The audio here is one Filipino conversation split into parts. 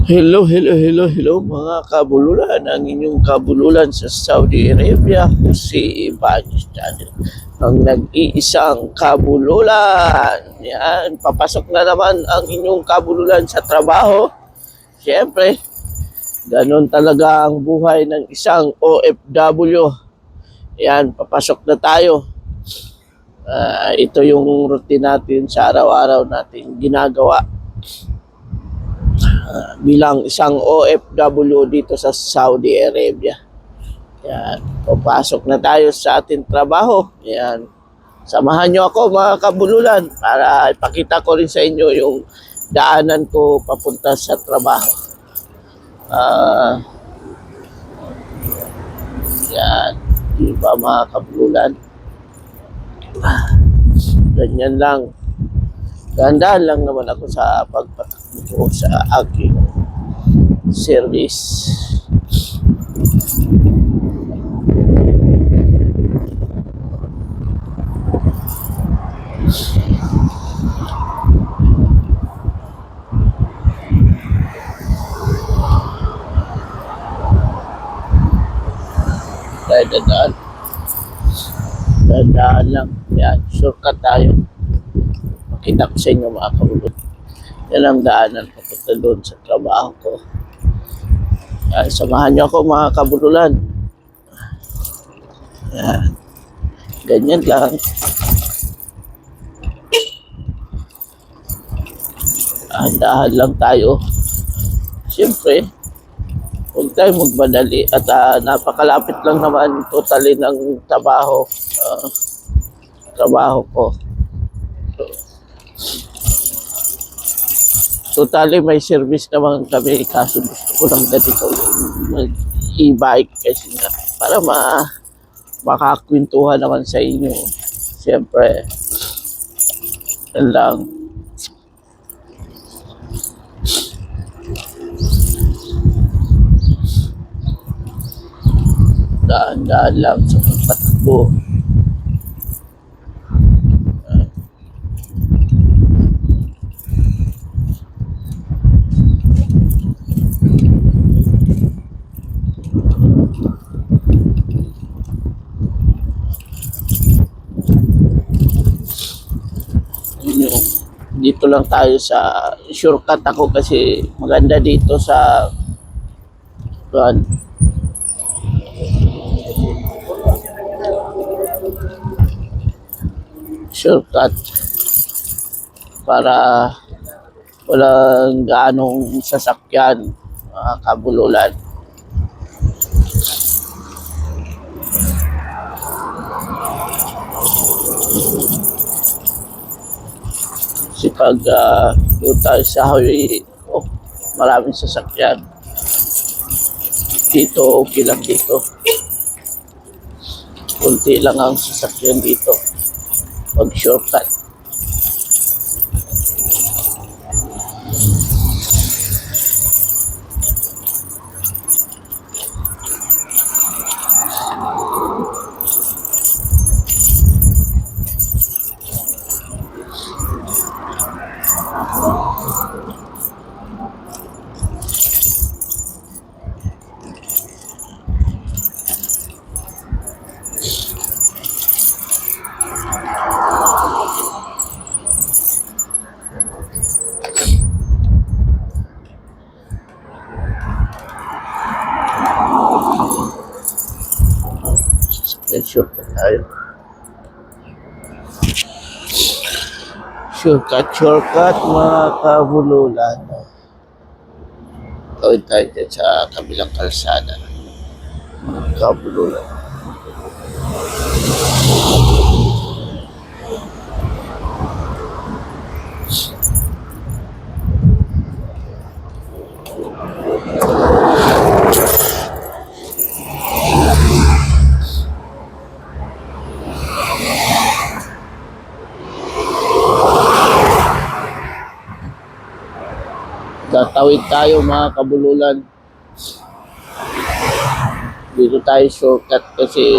Hello, hello, hello, hello mga kabululan. Ang inyong kabululan sa Saudi Arabia, si Ibanez Channel. Ang nag-iisang kabululan. Yan, papasok na naman ang inyong kabululan sa trabaho. Siyempre, ganun talaga ang buhay ng isang OFW. Yan, papasok na tayo. Ito yung routine natin sa araw-araw natin ginagawa bilang isang OFW dito sa Saudi Arabia. Yan, papasok na tayo sa ating trabaho. Yan. Samahan nyo ako mga kabululan para ipakita ko rin sa inyo yung daanan ko papunta sa trabaho. Yan, di ba mga kabululan? Ganyan lang. Dahan-dahan lang naman ako sa pagpatakbo ko sa aking service. Dahil dahan-dahan lang. Yan, shortcut tayo. Makita ko sa inyo mga kabulot. Yan ang daanan papunta doon sa trabaho ko. Yan, samahan niyo ako mga kabululan. Yan. Ganyan lang. Dahan lang tayo. Siyempre, huwag tayo magmadali at napakalapit lang naman totally ng trabaho ko. Totally may service naman kami, kaso gusto ko lang ganito mag-e-bike kasi nga para makakwentuhan naman sa inyo. Siyempre, yan lang. Daan-daan lang sa pagpatakbo. Dito lang tayo sa shortcut ako kasi maganda dito sa shortcut para walang gaanong sasakyan mga kabululan. Kasi pag doon tayo sa highway, maraming sasakyan. Dito, okay lang dito. Kunti lang ang sasakyan dito. Pag shortcut. Shortcut tayo. Shortcut mga kabululan. Tawid tayo dyan sa kabilang kalsada. Mga kabululan. Tatawid tayo mga kabululan. Dito tayo shortcut kasi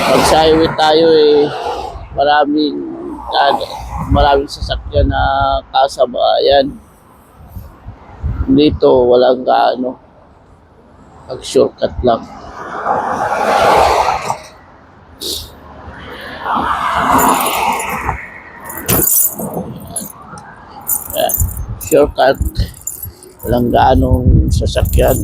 pag sa highway tayo maraming sasakyan na kasabayan. Dito walang gaano, pag shortcut lang. Ayan. Shortcut, walang gaanong sasakyan.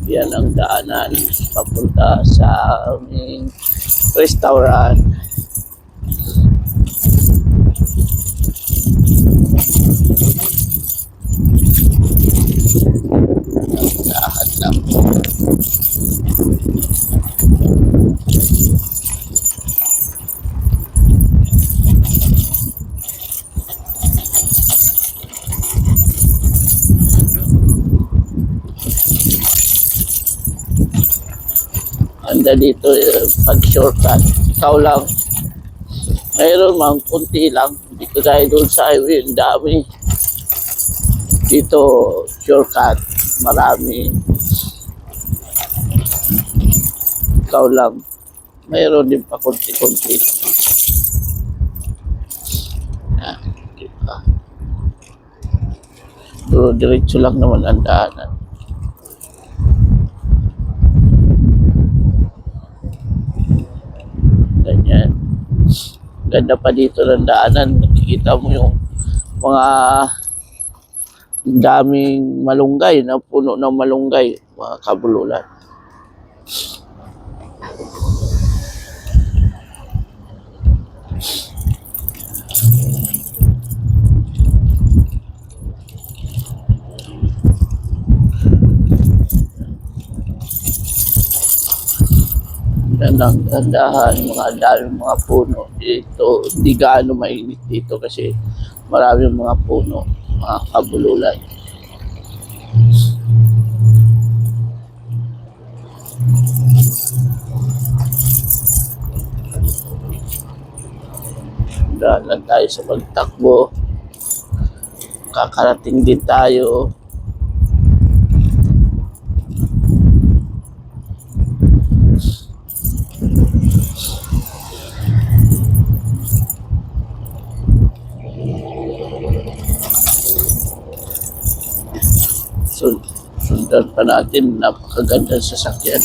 Yan ang daanan papunta sa aming restaurant. Lahat lang. Anda dito pag shortcut. Ikaw lang. Mayroon mang kunti lang. Dito tayo doon sa highway. Ang dami. Dito shortcut. Marami. Ikaw lang. Mayroon din pa kunti-kunti. Diba? Pero diretso lang naman ang daanan. Ganyan. Ganda pa dito ng daanan. Nakikita mo yung mga daming malunggay na puno ng malunggay, mga kabululan. Gandahan, mga daming mga puno dito. Hindi gaano mainit dito kasi maraming mga puno, mga kabululan. Daan lang tayo sa pagtakbo. Kakarating din tayo. Sundan pa natin, napakaganda sa sasakyan.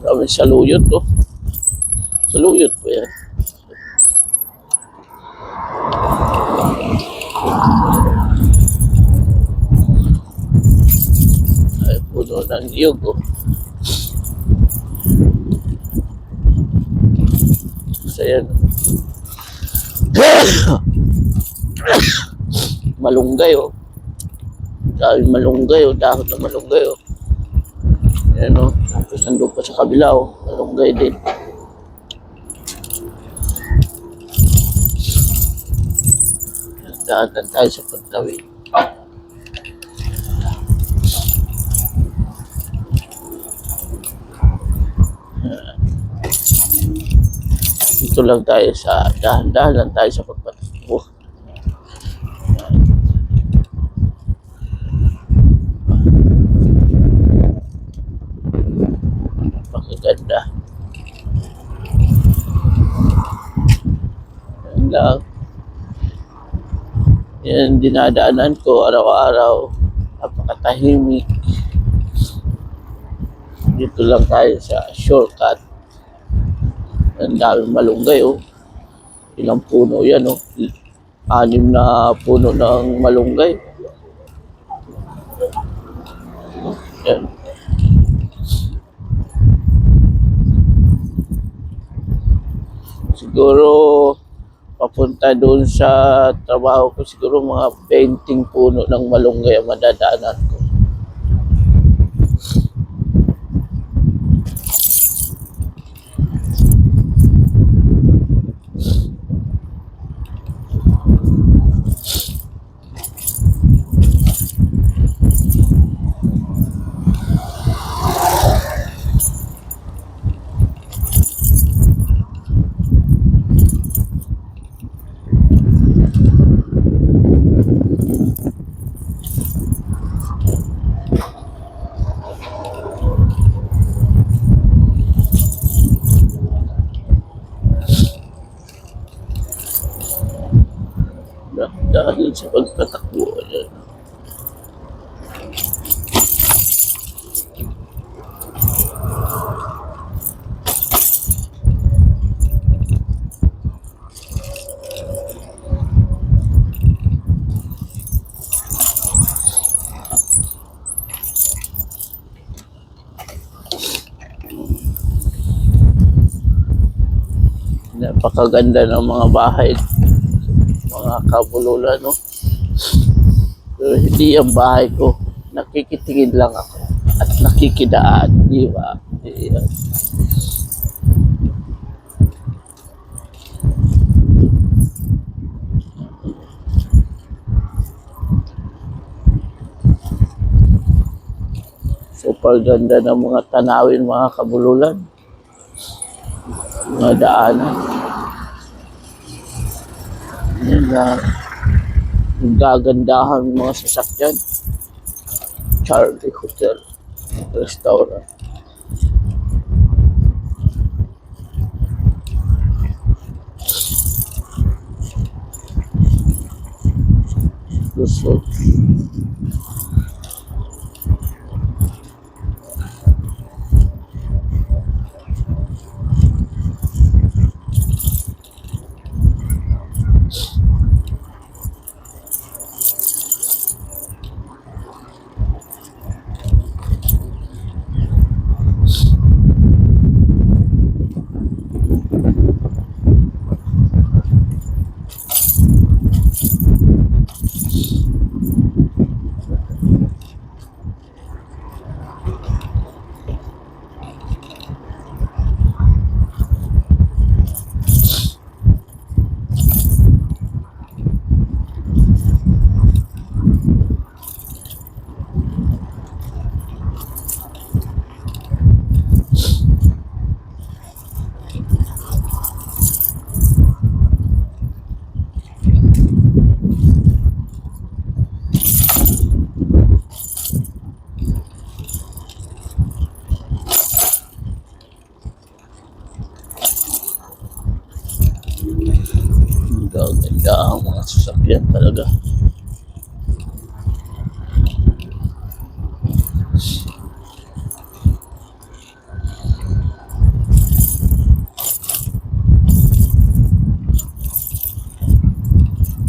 Kami saluyot to. Saluyot po yan. Ay, puno ng niyog oh. So yan. Malunggay oh. Dahil malunggay oh. Dahon na malunggay oh. Yan o. Tapos nandun pa sa kabila o. Malunggay din. Daan lang tayo sa pagtawid. Dito lang tayo sa dahan-dahan lang tayo sa pagpatakbo. Ganda. Yan lang. Yan dinadaanan ko araw-araw. Napakatahimik. Dito lang tayo sa shortcut. Ang daming malunggay oh. Ilang puno yan oh. 6 na puno ng malunggay. Yan. Siguro papunta doon sa trabaho ko, siguro mga 20 puno ng malunggay ang madadaanan ko. dahil sa pagtatakbo. Ayan. Napakaganda ng mga bahay, mga kabululan, no? Pero hindi ang bahay ko. Nakikitingin lang ako at nakikidaan, di ba? Ayan. Super ganda ng mga tanawin, mga kabululan. Mga daanan. Yan na. Yung gagandahan ng mga sasakyan. Charlie Hotel Restaurant. Luzon. Ganda ang mga sasakyan talaga.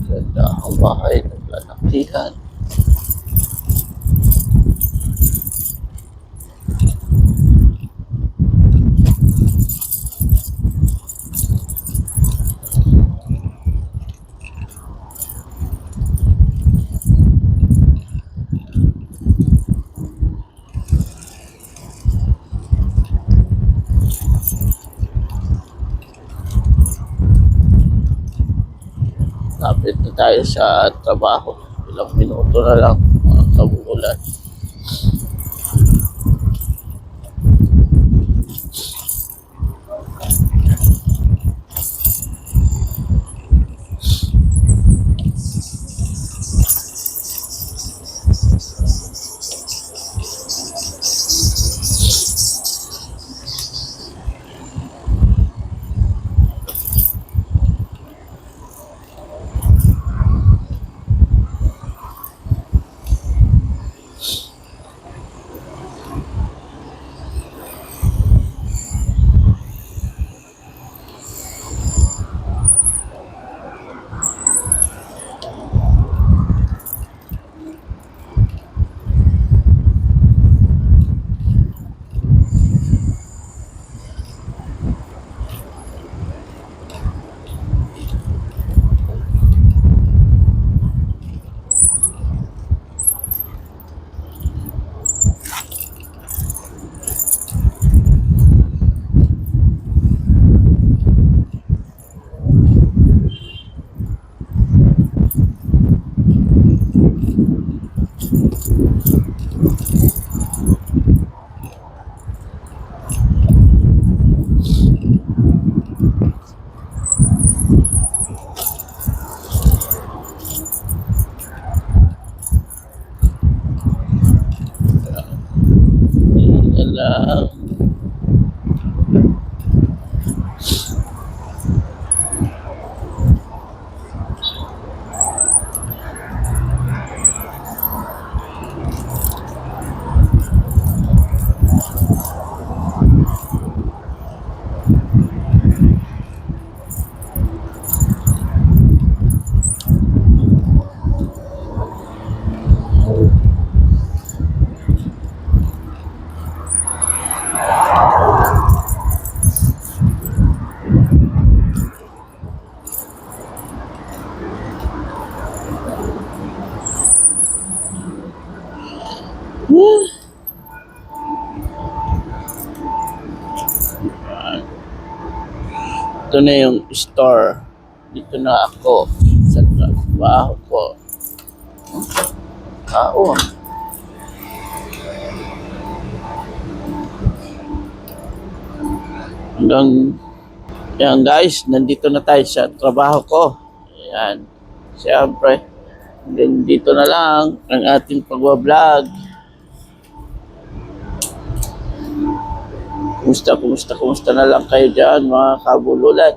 Ganda ang bahay ng lalakihan. Lapit na tayo sa trabaho. Ilang minuto na lang, mga kabululan. Lang. Ito na yung store. Dito na ako sa trabaho ko. Oo. Hanggang yan guys, nandito na tayo sa trabaho ko. Ayan. Siyempre, hanggang dito na lang ang ating pagbablog. Kumusta na lang kayo dyan mga kabululan.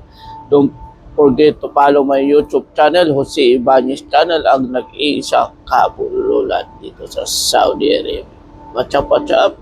Don't forget to follow my YouTube channel, Jose Ibanez Channel, ang nag-iisang kabululan dito sa Saudi Arabia. What's up?